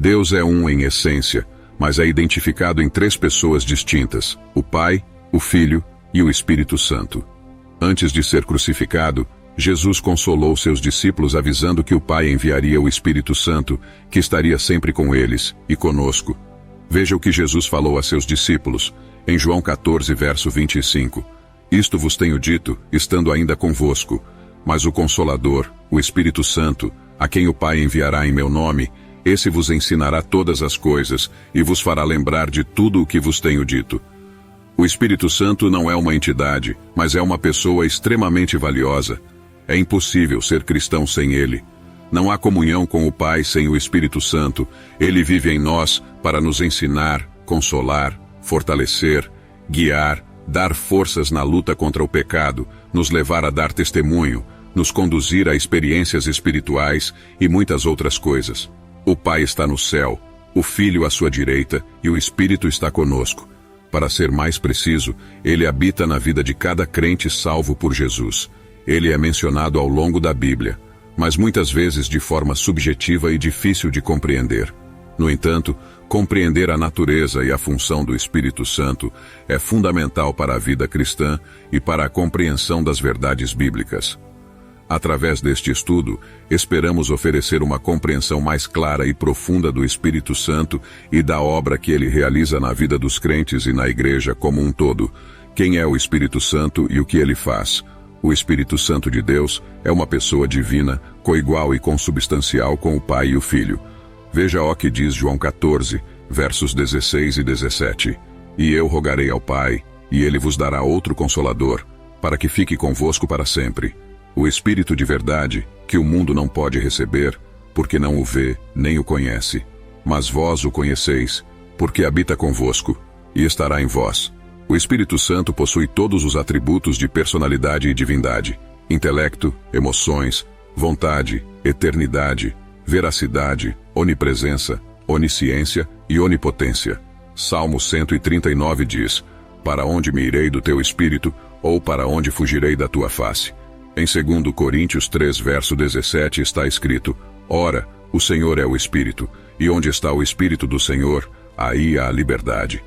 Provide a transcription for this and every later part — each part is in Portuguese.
Deus é um em essência, mas é identificado em 3 pessoas distintas: o Pai, o Filho e o Espírito Santo. Antes de ser crucificado, Jesus consolou seus discípulos avisando que o Pai enviaria o Espírito Santo, que estaria sempre com eles e conosco. Veja o que Jesus falou a seus discípulos, em João 14, verso 25. Isto vos tenho dito, estando ainda convosco, mas o Consolador, o Espírito Santo, a quem o Pai enviará em meu nome, esse vos ensinará todas as coisas e vos fará lembrar de tudo o que vos tenho dito. O Espírito Santo não é uma entidade, mas é uma pessoa extremamente valiosa. É impossível ser cristão sem ele. Não há comunhão com o Pai sem o Espírito Santo. Ele vive em nós para nos ensinar, consolar, fortalecer, guiar, dar forças na luta contra o pecado, nos levar a dar testemunho, nos conduzir a experiências espirituais e muitas outras coisas. O Pai está no céu, o Filho à sua direita e o Espírito está conosco. Para ser mais preciso, ele habita na vida de cada crente salvo por Jesus. Ele é mencionado ao longo da Bíblia, mas muitas vezes de forma subjetiva e difícil de compreender. No entanto, compreender a natureza e a função do Espírito Santo é fundamental para a vida cristã e para a compreensão das verdades bíblicas. Através deste estudo, esperamos oferecer uma compreensão mais clara e profunda do Espírito Santo e da obra que ele realiza na vida dos crentes e na Igreja como um todo. Quem é o Espírito Santo e o que ele faz? O Espírito Santo de Deus é uma pessoa divina, coigual e consubstancial com o Pai e o Filho. Veja o que diz João 14, versos 16 e 17. E eu rogarei ao Pai, e ele vos dará outro Consolador, para que fique convosco para sempre. O Espírito de verdade, que o mundo não pode receber, porque não o vê, nem o conhece. Mas vós o conheceis, porque habita convosco, e estará em vós. O Espírito Santo possui todos os atributos de personalidade e divindade: intelecto, emoções, vontade, eternidade, veracidade, onipresença, onisciência e onipotência. Salmo 139 diz: Para onde me irei do teu Espírito, ou para onde fugirei da tua face? Em 2 Coríntios 3, verso 17 está escrito: Ora, o Senhor é o Espírito, e onde está o Espírito do Senhor, aí há liberdade.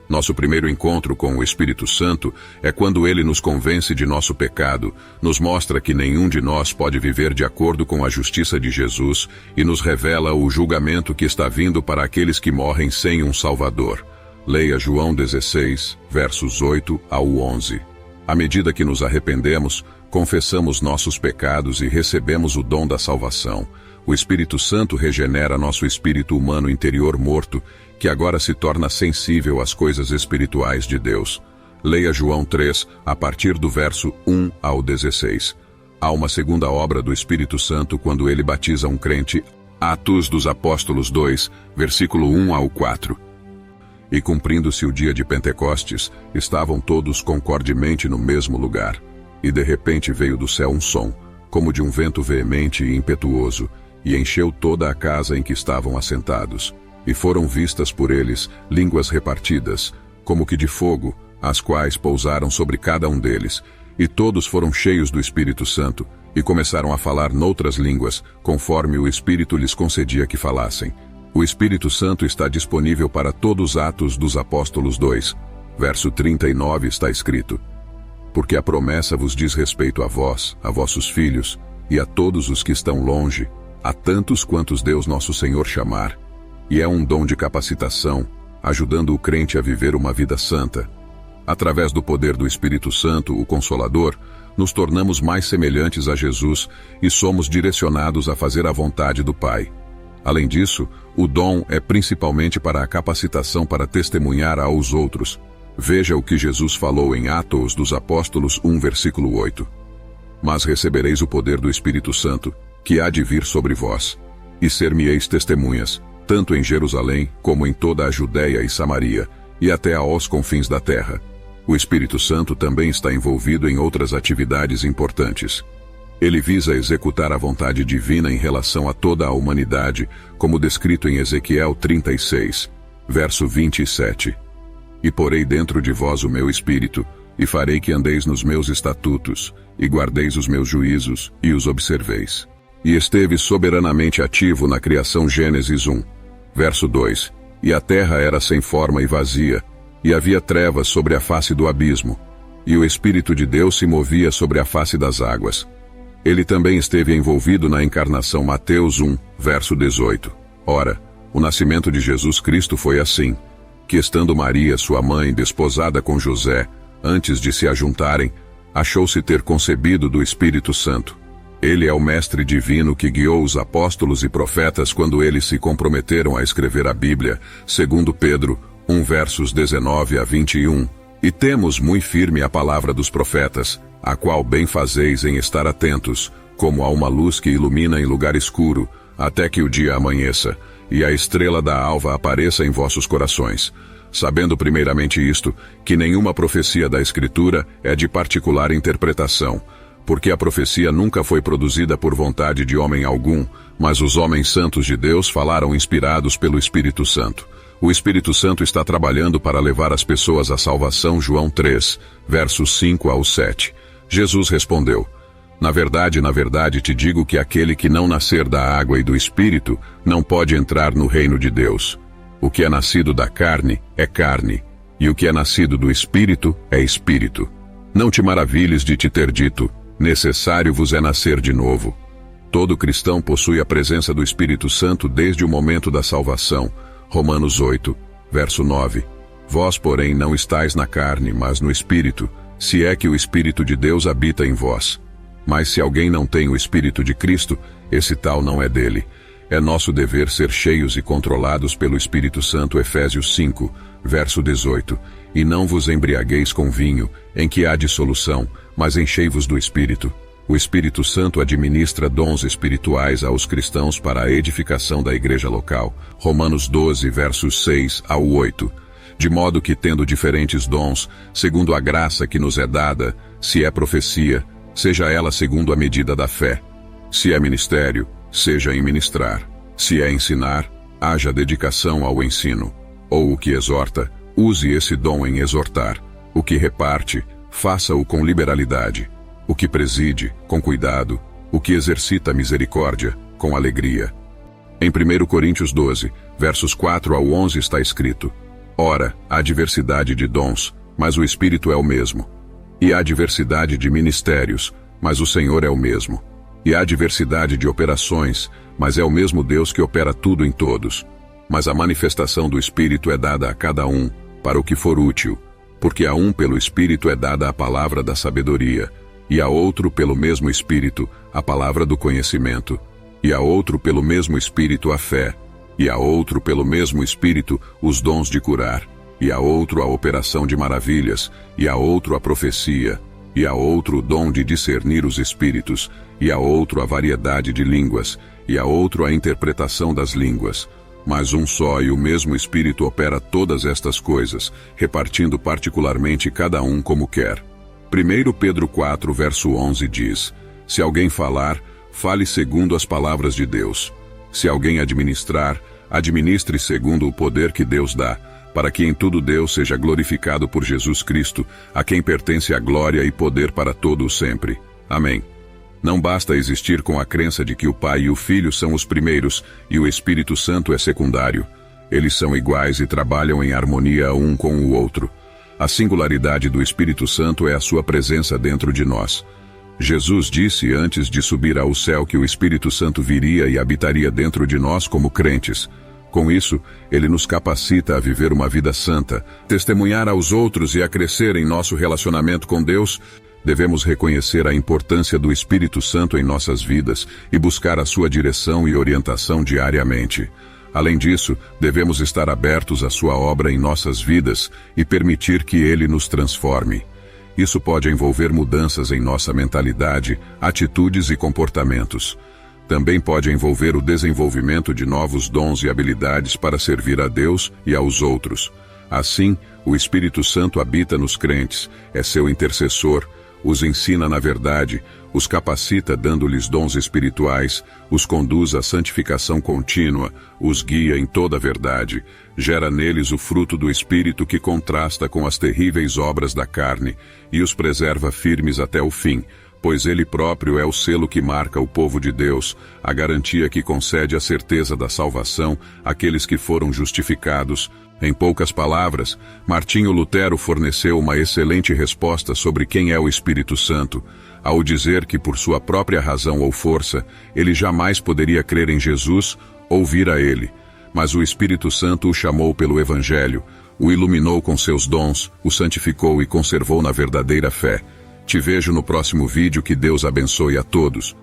Nosso primeiro encontro com o Espírito Santo é quando ele nos convence de nosso pecado, nos mostra que nenhum de nós pode viver de acordo com a justiça de Jesus e nos revela o julgamento que está vindo para aqueles que morrem sem um Salvador. Leia João 16, versos 8 ao 11. À medida que nos arrependemos, confessamos nossos pecados e recebemos o dom da salvação. O Espírito Santo regenera nosso espírito humano interior morto, que agora se torna sensível às coisas espirituais de Deus. Leia João 3, a partir do verso 1 ao 16. Há uma segunda obra do Espírito Santo quando ele batiza um crente. Atos dos Apóstolos 2, versículo 1 ao 4. E cumprindo-se o dia de Pentecostes, estavam todos concordemente no mesmo lugar. E de repente veio do céu um som, como de um vento veemente e impetuoso, e encheu toda a casa em que estavam assentados. E foram vistas por eles línguas repartidas, como que de fogo, as quais pousaram sobre cada um deles. E todos foram cheios do Espírito Santo, e começaram a falar noutras línguas, conforme o Espírito lhes concedia que falassem. O Espírito Santo está disponível para todos os Atos dos Apóstolos 2. Verso 39 está escrito: Porque a promessa vos diz respeito a vós, a vossos filhos, e a todos os que estão longe, a tantos quantos Deus nosso Senhor chamar. E é um dom de capacitação, ajudando o crente a viver uma vida santa. Através do poder do Espírito Santo, o Consolador, nos tornamos mais semelhantes a Jesus e somos direcionados a fazer a vontade do Pai. Além disso, o dom é principalmente para a capacitação para testemunhar aos outros. Veja o que Jesus falou em Atos dos Apóstolos 1, versículo 8. Mas recebereis o poder do Espírito Santo, que há de vir sobre vós, e ser-me-eis testemunhas, tanto em Jerusalém como em toda a Judéia e Samaria, e até aos confins da terra. O Espírito Santo também está envolvido em outras atividades importantes. Ele visa executar a vontade divina em relação a toda a humanidade, como descrito em Ezequiel 36, verso 27. E porei dentro de vós o meu Espírito, e farei que andeis nos meus estatutos, e guardeis os meus juízos, e os observeis. E esteve soberanamente ativo na criação Gênesis 1. Verso 2. E a terra era sem forma e vazia, e havia trevas sobre a face do abismo, e o Espírito de Deus se movia sobre a face das águas. Ele também esteve envolvido na encarnação. Mateus 1, verso 18. Ora, o nascimento de Jesus Cristo foi assim, que estando Maria, sua mãe, desposada com José, antes de se ajuntarem, achou-se ter concebido do Espírito Santo. Ele é o mestre divino que guiou os apóstolos e profetas quando eles se comprometeram a escrever a Bíblia, segundo Pedro 1, versos 19 a 21. E temos muito firme a palavra dos profetas, a qual bem fazeis em estar atentos, como a uma luz que ilumina em lugar escuro, até que o dia amanheça, e a estrela da alva apareça em vossos corações. Sabendo primeiramente isto, que nenhuma profecia da Escritura é de particular interpretação, porque a profecia nunca foi produzida por vontade de homem algum, mas os homens santos de Deus falaram inspirados pelo Espírito Santo. O Espírito Santo está trabalhando para levar as pessoas à salvação. João 3, versos 5 ao 7. Jesus respondeu: na verdade te digo que aquele que não nascer da água e do Espírito não pode entrar no reino de Deus. O que é nascido da carne é carne, e o que é nascido do Espírito é Espírito. Não te maravilhes de te ter dito: necessário vos é nascer de novo. Todo cristão possui a presença do Espírito Santo desde o momento da salvação. Romanos 8, verso 9. Vós, porém, não estáis na carne, mas no Espírito, se é que o Espírito de Deus habita em vós. Mas se alguém não tem o Espírito de Cristo, esse tal não é dele. É nosso dever ser cheios e controlados pelo Espírito Santo. Efésios 5, verso 18. E não vos embriagueis com vinho, em que há dissolução, mas enchei-vos do Espírito. O Espírito Santo administra dons espirituais aos cristãos para a edificação da igreja local. Romanos 12, versos 6 ao 8. De modo que, tendo diferentes dons, segundo a graça que nos é dada, se é profecia, seja ela segundo a medida da fé. Se é ministério, seja em ministrar. Se é ensinar, haja dedicação ao ensino. Ou o que exorta, use esse dom em exortar. O que reparte, faça-o com liberalidade. O que preside, com cuidado. O que exercita misericórdia, com alegria. Em 1 Coríntios 12, versos 4 ao 11 está escrito: ora, há diversidade de dons, mas o Espírito é o mesmo. E há diversidade de ministérios, mas o Senhor é o mesmo. E há diversidade de operações, mas é o mesmo Deus que opera tudo em todos. Mas a manifestação do Espírito é dada a cada um, para o que for útil, porque a um pelo Espírito é dada a palavra da sabedoria, e a outro pelo mesmo Espírito a palavra do conhecimento, e a outro pelo mesmo Espírito a fé, e a outro pelo mesmo Espírito os dons de curar, e a outro a operação de maravilhas, e a outro a profecia, e a outro o dom de discernir os espíritos, e a outro a variedade de línguas, e a outro a interpretação das línguas. Mas um só e o mesmo Espírito opera todas estas coisas, repartindo particularmente cada um como quer. 1 Pedro 4, verso 11 diz: se alguém falar, fale segundo as palavras de Deus. Se alguém administrar, administre segundo o poder que Deus dá, para que em tudo Deus seja glorificado por Jesus Cristo, a quem pertence a glória e poder para todo o sempre. Amém. Não basta existir com a crença de que o Pai e o Filho são os primeiros e o Espírito Santo é secundário. Eles são iguais e trabalham em harmonia um com o outro. A singularidade do Espírito Santo é a sua presença dentro de nós. Jesus disse antes de subir ao céu que o Espírito Santo viria e habitaria dentro de nós como crentes. Com isso, ele nos capacita a viver uma vida santa, testemunhar aos outros e a crescer em nosso relacionamento com Deus. Devemos reconhecer a importância do Espírito Santo em nossas vidas e buscar a sua direção e orientação diariamente. Além disso, devemos estar abertos à sua obra em nossas vidas e permitir que ele nos transforme. Isso pode envolver mudanças em nossa mentalidade, atitudes e comportamentos. Também pode envolver o desenvolvimento de novos dons e habilidades para servir a Deus e aos outros. Assim, o Espírito Santo habita nos crentes, é seu intercessor, os ensina na verdade, os capacita dando-lhes dons espirituais, os conduz à santificação contínua, os guia em toda a verdade, gera neles o fruto do Espírito que contrasta com as terríveis obras da carne e os preserva firmes até o fim, pois ele próprio é o selo que marca o povo de Deus, a garantia que concede a certeza da salvação àqueles que foram justificados. Em poucas palavras, Martinho Lutero forneceu uma excelente resposta sobre quem é o Espírito Santo, ao dizer que por sua própria razão ou força, ele jamais poderia crer em Jesus ou vir a ele. Mas o Espírito Santo o chamou pelo Evangelho, o iluminou com seus dons, o santificou e conservou na verdadeira fé. Te vejo no próximo vídeo, que Deus abençoe a todos.